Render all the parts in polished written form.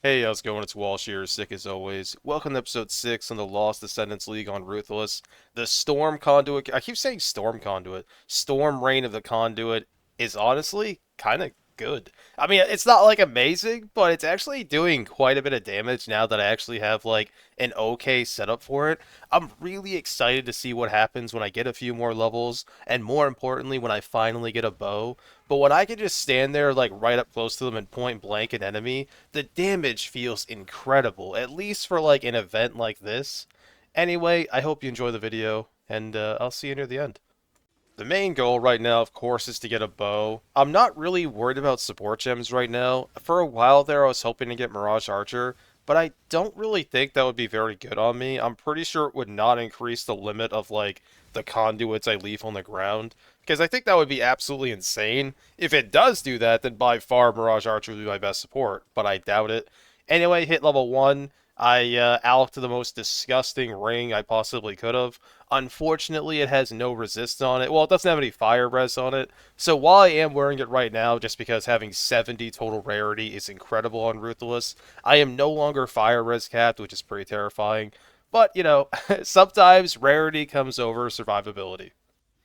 Hey, how's it going? It's Walsh here, sick as always. Welcome to episode 6 on the Lost Descendants League on Ruthless. The Storm Conduit, I keep saying Storm Conduit. Storm Reign of the Conduit is honestly kind of good. I mean, it's not like amazing, but it's actually doing quite a bit of damage now that I actually have like an okay setup for it. I'm really excited to see what happens when I get a few more levels, and more importantly, when I finally get a bow. But when I can just stand there like right up close to them and point blank an enemy, the damage feels incredible, at least for like an event like this. Anyway, I hope you enjoy the video, and I'll see you near the end. The main goal right now, of course, is to get a bow. I'm not really worried about support gems right now. For a while there, I was hoping to get Mirage Archer, but I don't really think that would be very good on me. I'm pretty sure it would not increase the limit of, like, the conduits I leave on the ground, because I think that would be absolutely insane. If it does do that, then by far Mirage Archer would be my best support, but I doubt it. Anyway, hit level 1. I alked the most disgusting ring I possibly could have. Unfortunately, it has no resist on it. Well, it doesn't have any fire res on it. So while I am wearing it right now, just because having 70 total rarity is incredible on Ruthless, I am no longer fire res capped, which is pretty terrifying. But, you know, sometimes rarity comes over survivability.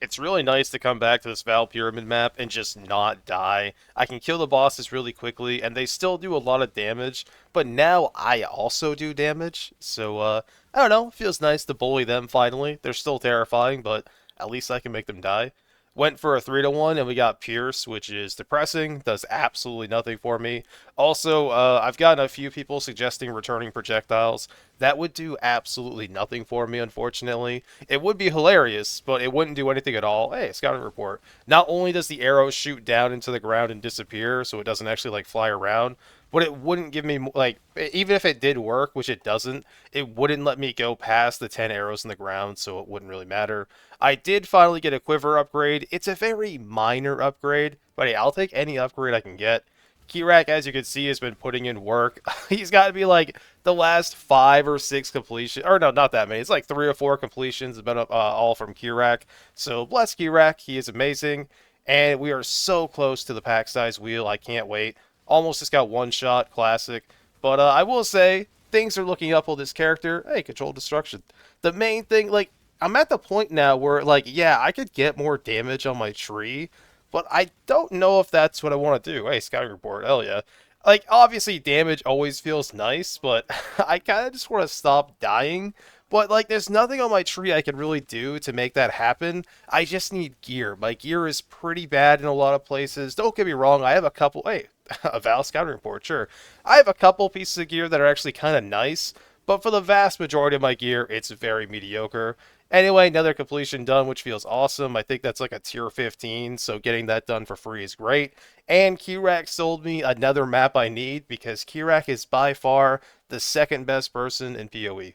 It's really nice to come back to this Val Pyramid map and just not die. I can kill the bosses really quickly, and they still do a lot of damage, but now I also do damage, so, I don't know, it feels nice to bully them finally. They're still terrifying, but at least I can make them die. Went for a 3-1, and we got Pierce, which is depressing, does absolutely nothing for me. Also, I've gotten a few people suggesting returning projectiles. That would do absolutely nothing for me, unfortunately. It would be hilarious, but it wouldn't do anything at all. Hey, scouting report. Not only does the arrow shoot down into the ground and disappear, so it doesn't actually, like, fly around, but it wouldn't give me, like, even if it did work, which it doesn't, it wouldn't let me go past the 10 arrows in the ground, so it wouldn't really matter. I did finally get a quiver upgrade. It's a very minor upgrade, but hey, I'll take any upgrade I can get. Kirac, as you can see, has been putting in work. He's got to be like the last 5 or 6 completions, or no, not that many. It's like 3 or 4 completions, have been all from Kirac. So bless Kirac, he is amazing, and we are so close to the pack size wheel. I can't wait. Almost just got one shot, classic. But I will say things are looking up with this character. Hey, controlled destruction. The main thing, like, I'm at the point now where, like, yeah, I could get more damage on my tree, but I don't know if that's what I want to do. Hey, scouting report, hell yeah. Like, obviously, damage always feels nice, but I kind of just want to stop dying. But, like, there's nothing on my tree I can really do to make that happen. I just need gear. My gear is pretty bad in a lot of places. Don't get me wrong, I have a couple... Hey, a Val scouting report, sure. I have a couple pieces of gear that are actually kind of nice, but for the vast majority of my gear, it's very mediocre. Anyway, another completion done, which feels awesome. I think that's like a tier 15, so getting that done for free is great. And Kirac sold me another map I need, because Kirac is by far the second best person in PoE.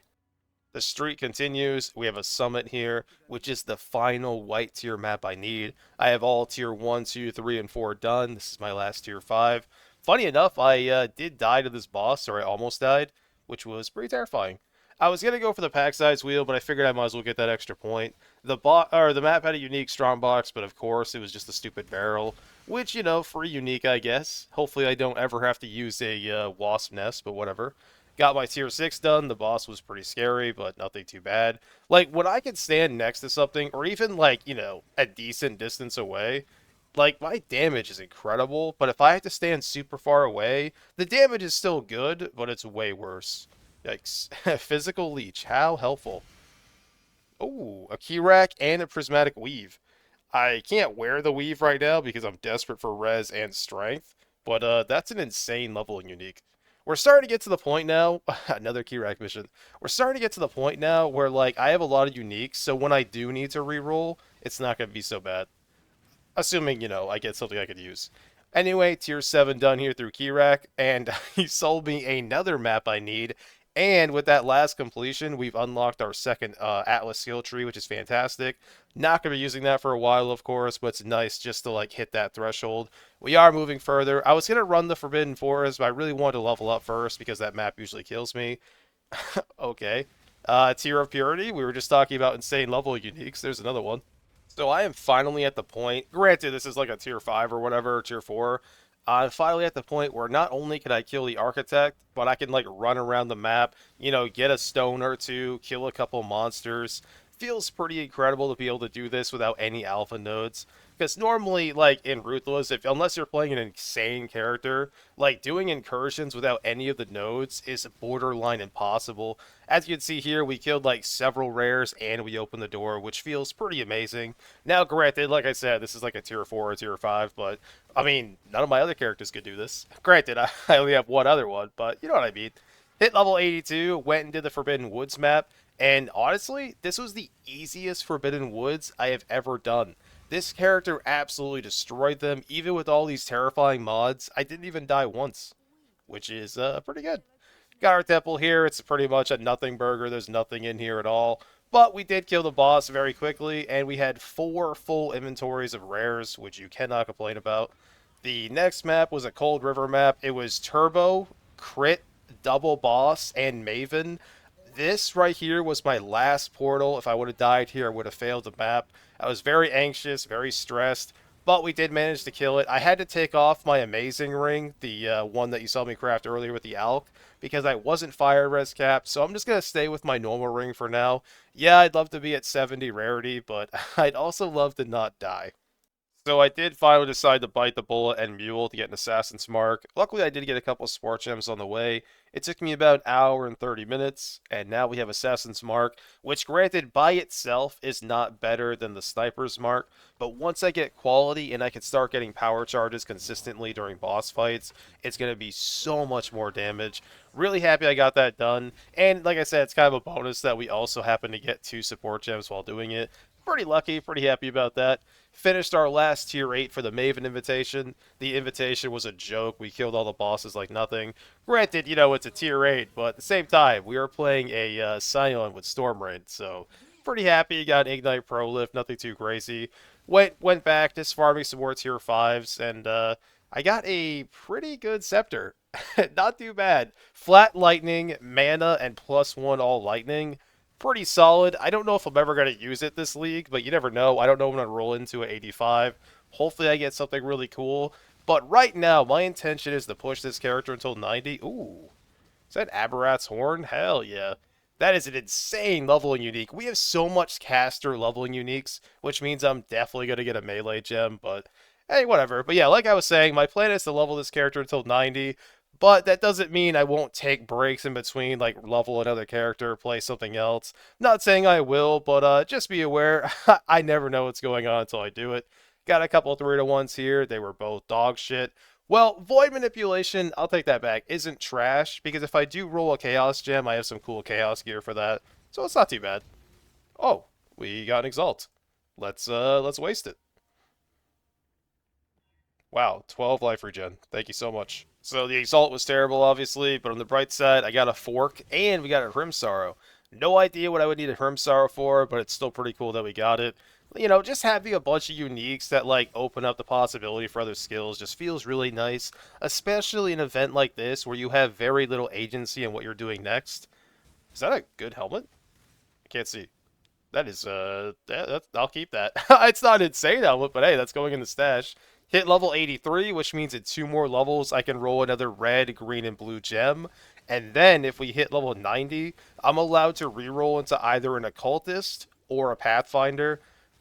The streak continues. We have a summit here, which is the final white tier map I need. I have all tier 1, 2, 3, and 4 done. This is my last tier 5. Funny enough, I did die to this boss, or I almost died, which was pretty terrifying. I was gonna go for the pack size wheel, but I figured I might as well get that extra point. The map had a unique strongbox, but of course it was just a stupid barrel, which, you know, free unique, I guess. Hopefully I don't ever have to use a wasp nest, but whatever. Got my tier 6 done. The boss was pretty scary, but nothing too bad. Like, when I can stand next to something, or even, like, you know, a decent distance away, like, my damage is incredible, but if I have to stand super far away, the damage is still good, but it's way worse. Yikes. Physical leech. How helpful. Oh, a Kirac and a prismatic weave. I can't wear the weave right now because I'm desperate for res and strength, but that's an insane level in unique. We're starting to get to the point now, another Kirac mission. We're starting to get to the point now where, like, I have a lot of uniques, so when I do need to reroll, it's not going to be so bad. Assuming, you know, I get something I could use. Anyway, tier 7 done here through Kirac, and he sold me another map I need. And with that last completion, we've unlocked our second Atlas skill tree, which is fantastic. Not going to be using that for a while, of course, but it's nice just to, like, hit that threshold. We are moving further. I was going to run the Forbidden Forest, but I really wanted to level up first because that map usually kills me. Okay. Tier of Purity, we were just talking about insane level uniques. There's another one. So I am finally at the point, granted this is like a tier 5 or whatever, or tier 4. I'm finally at the point where not only can I kill the architect, but I can like run around the map, get a stone or two, kill a couple monsters. Feels pretty incredible to be able to do this without any alpha nodes. Because normally, like in Ruthless, if unless you're playing an insane character, like doing incursions without any of the nodes is borderline impossible. As you can see here, we killed like several rares and we opened the door, which feels pretty amazing. Now, granted, like I said, this is like a tier 4 or tier 5, but I mean, none of my other characters could do this. Granted, I only have one other one, but you know what I mean. Hit level 82, went and did the Forbidden Woods map, and honestly, this was the easiest Forbidden Woods I have ever done. This character absolutely destroyed them, even with all these terrifying mods. I didn't even die once, which is pretty good. Got our temple here. It's pretty much a nothing burger. There's nothing in here at all. But we did kill the boss very quickly, and we had 4 full inventories of rares, which you cannot complain about. The next map was a Cold River map. It was Turbo, Crit, Double Boss, and Maven. This right here was my last portal. If I would have died here, I would have failed the map. I was very anxious, very stressed, but we did manage to kill it. I had to take off my amazing ring, the one that you saw me craft earlier with the Alk, because I wasn't fire res capped, so I'm just going to stay with my normal ring for now. Yeah, I'd love to be at 70 rarity, but I'd also love to not die. So I did finally decide to bite the bullet and mule to get an Assassin's Mark. Luckily, I did get a couple Sport Gems on the way. It took me about an hour and 30 minutes, and now we have Assassin's Mark, which granted by itself is not better than the Sniper's Mark, but once I get quality and I can start getting power charges consistently during boss fights, it's going to be so much more damage. Really happy I got that done, and like I said, it's kind of a bonus that we also happen to get 2 Support Gems while doing it. Pretty lucky, pretty happy about that. Finished our last tier 8 for the Maven invitation. The invitation was a joke. We killed all the bosses like nothing. Granted, it's a tier 8, but at the same time, we are playing a Scion with Storm Rain, so pretty happy. Got an Ignite Pro Lift, nothing too crazy. Went back, just farming some more tier 5s, and I got a pretty good Scepter. Not too bad. Flat Lightning, Mana, and +1 all Lightning. Pretty solid. I don't know if I'm ever going to use it this league, but you never know. I don't know when I'll roll into an 85. Hopefully I get something really cool. But right now, my intention is to push this character until 90. Ooh. Is that Aberrat's Horn? Hell yeah. That is an insane leveling unique. We have so much caster leveling uniques, which means I'm definitely going to get a melee gem, but hey, whatever. But yeah, like I was saying, my plan is to level this character until 90. But that doesn't mean I won't take breaks in between, like level another character, play something else. Not saying I will, but just be aware, I never know what's going on until I do it. Got a couple 3-to-1s here. They were both dog shit. Well, Void Manipulation, I'll take that back, isn't trash, because if I do roll a Chaos Gem, I have some cool Chaos gear for that. So it's not too bad. Oh, we got an Exalt. Let's waste it. Wow, 12 life regen. Thank you so much. So the Exalt was terrible, obviously, but on the bright side, I got a Fork, and we got a Hrimsorrow. No idea what I would need a Hrimsorrow for, but it's still pretty cool that we got it. Just having a bunch of uniques that, like, open up the possibility for other skills just feels really nice, especially an event like this where you have very little agency in what you're doing next. Is that a good helmet? I can't see. That is, I'll keep that. It's not an insane helmet, but hey, that's going in the stash. Hit level 83, which means in 2 more levels, I can roll another red, green, and blue gem. And then, if we hit level 90, I'm allowed to reroll into either an occultist or a pathfinder.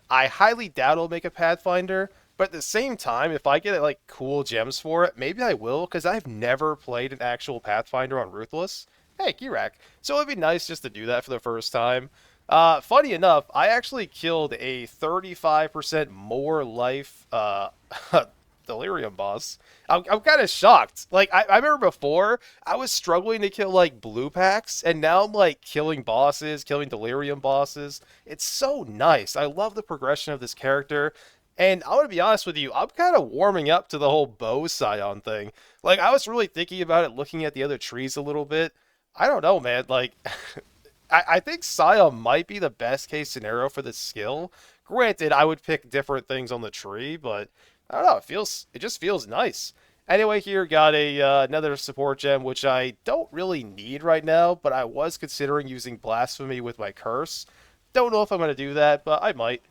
I highly doubt I'll make a pathfinder, but at the same time, if I get like cool gems for it, maybe I will, because I've never played an actual pathfinder on Ruthless. Hey, Kirac. So it'd be nice just to do that for the first time. Funny enough, I actually killed a 35% more life delirium boss. I'm kind of shocked. Like, I remember before, I was struggling to kill, like, blue packs, and now I'm, like, killing bosses, killing delirium bosses. It's so nice. I love the progression of this character. And I'm gonna be honest with you, I'm kind of warming up to the whole bow scion thing. Like, I was really thinking about it, looking at the other trees a little bit. I don't know, man. Like, I think Scion might be the best case scenario for this skill. Granted, I would pick different things on the tree, but I don't know. It just feels nice. Anyway, here got a another support gem, which I don't really need right now, but I was considering using Blasphemy with my curse. Don't know if I'm gonna do that, but I might.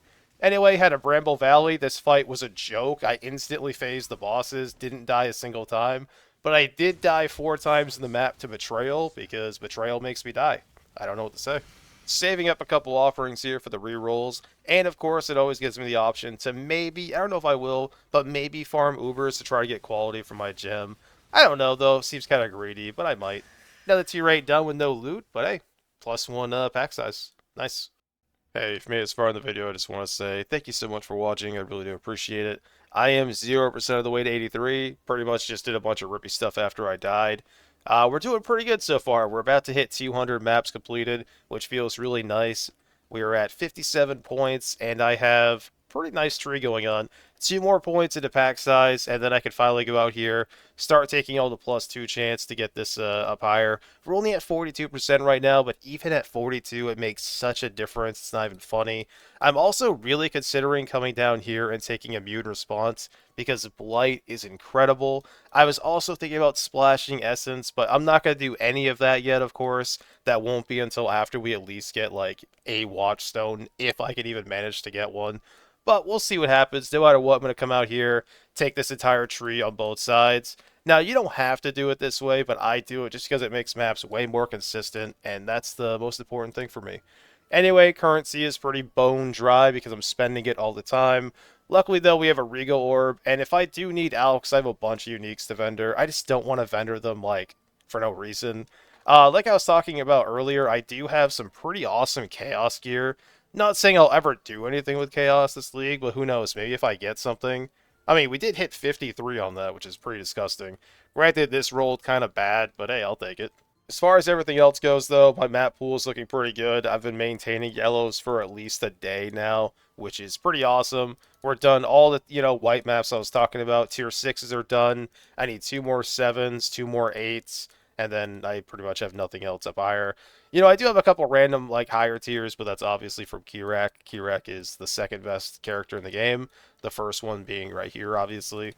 Anyway, had a Bramble Valley. This fight was a joke. I instantly phased the bosses, didn't die a single time, but I did die 4 times in the map to Betrayal, because Betrayal makes me die. I don't know what to say. Saving up a couple offerings here for the rerolls, and of course it always gives me the option to maybe, I don't know if I will, but maybe farm Ubers to try to get quality from my gem. I don't know though, seems kind of greedy, but I might. Another tier 8 done with no loot, but hey, +1 pack size. Nice. Hey, if you made it this far in the video, I just want to say thank you so much for watching. I really do appreciate it. I am 0% of the way to 83. Pretty much just did a bunch of rippy stuff after I died. We're doing pretty good so far. We're about to hit 200 maps completed, which feels really nice. We are at 57 points, and I have a pretty nice tree going on. 2 more points into pack size, and then I can finally go out here, start taking all the +2 chance to get this up higher. We're only at 42% right now, but even at 42, it makes such a difference. It's not even funny. I'm also really considering coming down here and taking immune response, because Blight is incredible. I was also thinking about splashing Essence, but I'm not going to do any of that yet, of course. That won't be until after we at least get, like, a Watchstone, if I can even manage to get one. But we'll see what happens. No matter what, I'm going to come out here, take this entire tree on both sides. Now, you don't have to do it this way, but I do it just because it makes maps way more consistent, and that's the most important thing for me. Anyway, currency is pretty bone dry because I'm spending it all the time. Luckily, though, we have a Regal Orb, and if I do need Alex, I have a bunch of uniques to vendor. I just don't want to vendor them, like, for no reason. Like I was talking about earlier, I do have some pretty awesome Chaos gear. Not saying I'll ever do anything with Chaos this league, but who knows, maybe if I get something. I mean, we did hit 53 on that, which is pretty disgusting. Granted, this rolled kind of bad, but hey, I'll take it. As far as everything else goes, though, my map pool is looking pretty good. I've been maintaining yellows for at least a day now, which is pretty awesome. We're done all the, white maps I was talking about. Tier 6s are done. I need 2 more 7s, 2 more 8s, and then I pretty much have nothing else up higher. I do have a couple random, like, higher tiers, but that's obviously from Kirac. Kirac is the second best character in the game. The first one being right here, obviously.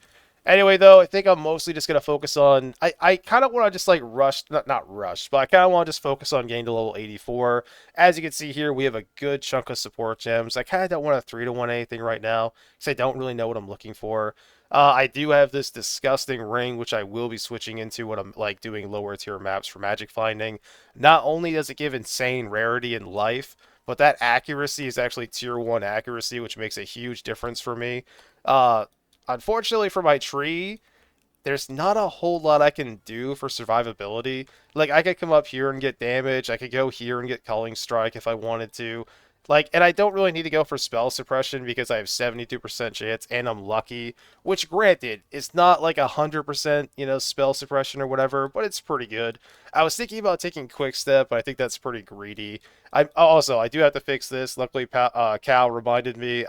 Anyway, though, I think I'm mostly just going to focus on... I kind of want to just, like, rush... Not rush, but I kind of want to just focus on getting to level 84. As you can see here, we have a good chunk of support gems. I kind of don't want a 3-to-1 anything right now, because I don't really know what I'm looking for. I do have this disgusting ring, which I will be switching into when I'm, like, doing lower tier maps for magic finding. Not only does it give insane rarity in life, but that accuracy is actually tier 1 accuracy, which makes a huge difference for me. Unfortunately for my tree, there's not a whole lot I can do for survivability. Like, I could come up here and get damage. I could go here and get Culling Strike if I wanted to. Like, and I don't really need to go for spell suppression because I have 72% chance and I'm lucky. Which, granted, is not like 100%, spell suppression or whatever, but it's pretty good. I was thinking about taking Quick Step, but I think that's pretty greedy. I do have to fix this. Luckily, Cal reminded me.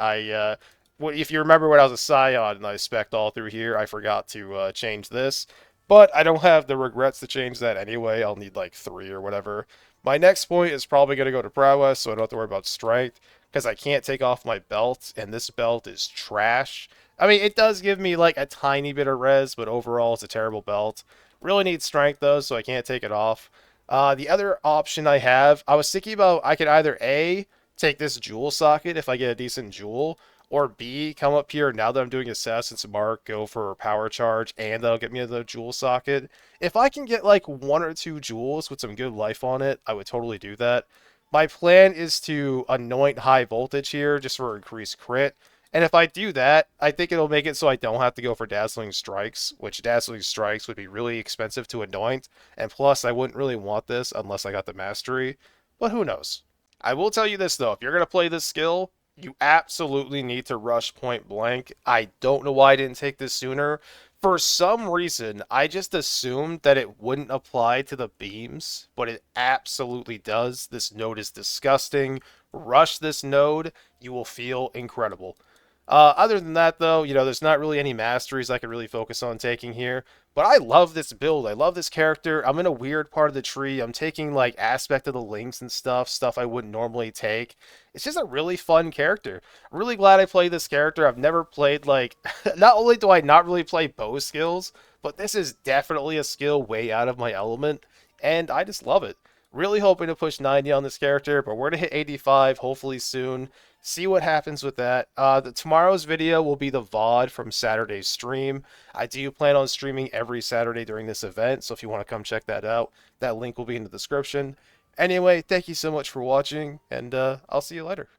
If you remember when I was a Scion and I spec'd all through here, I forgot to change this. But I don't have the regrets to change that anyway. I'll need like 3 or whatever. My next point is probably going to go to Prowess, so I don't have to worry about Strength, because I can't take off my belt, and this belt is trash. I mean, it does give me like a tiny bit of res, but overall it's a terrible belt. Really need Strength though, so I can't take it off. The other option I have, I was thinking about I could either A, take this jewel socket if I get a decent jewel, or B, come up here now that I'm doing Assassin's Mark, go for Power Charge, and that'll get me the jewel socket. If I can get like 1 or 2 jewels with some good life on it, I would totally do that. My plan is to anoint high voltage here just for increased crit. And if I do that, I think it'll make it so I don't have to go for Dazzling Strikes, which Dazzling Strikes would be really expensive to anoint. And plus, I wouldn't really want this unless I got the Mastery. But who knows? I will tell you this though, if you're going to play this skill, you absolutely need to rush point blank. I don't know why I didn't take this sooner. For some reason, I just assumed that it wouldn't apply to the beams, but it absolutely does. This node is disgusting. Rush this node, you will feel incredible. Other than that, though, there's not really any masteries I can really focus on taking here. But I love this build. I love this character. I'm in a weird part of the tree. I'm taking, like, Aspect of the Links and stuff I wouldn't normally take. It's just a really fun character. I'm really glad I played this character. I've never played, like... Not only do I not really play bow skills, but this is definitely a skill way out of my element, and I just love it. Really hoping to push 90 on this character, but we're to hit 85 hopefully soon. See what happens with that. Tomorrow's video will be the VOD from Saturday's stream. I do plan on streaming every Saturday during this event, so if you want to come check that out, that link will be in the description. Anyway, thank you so much for watching, and I'll see you later.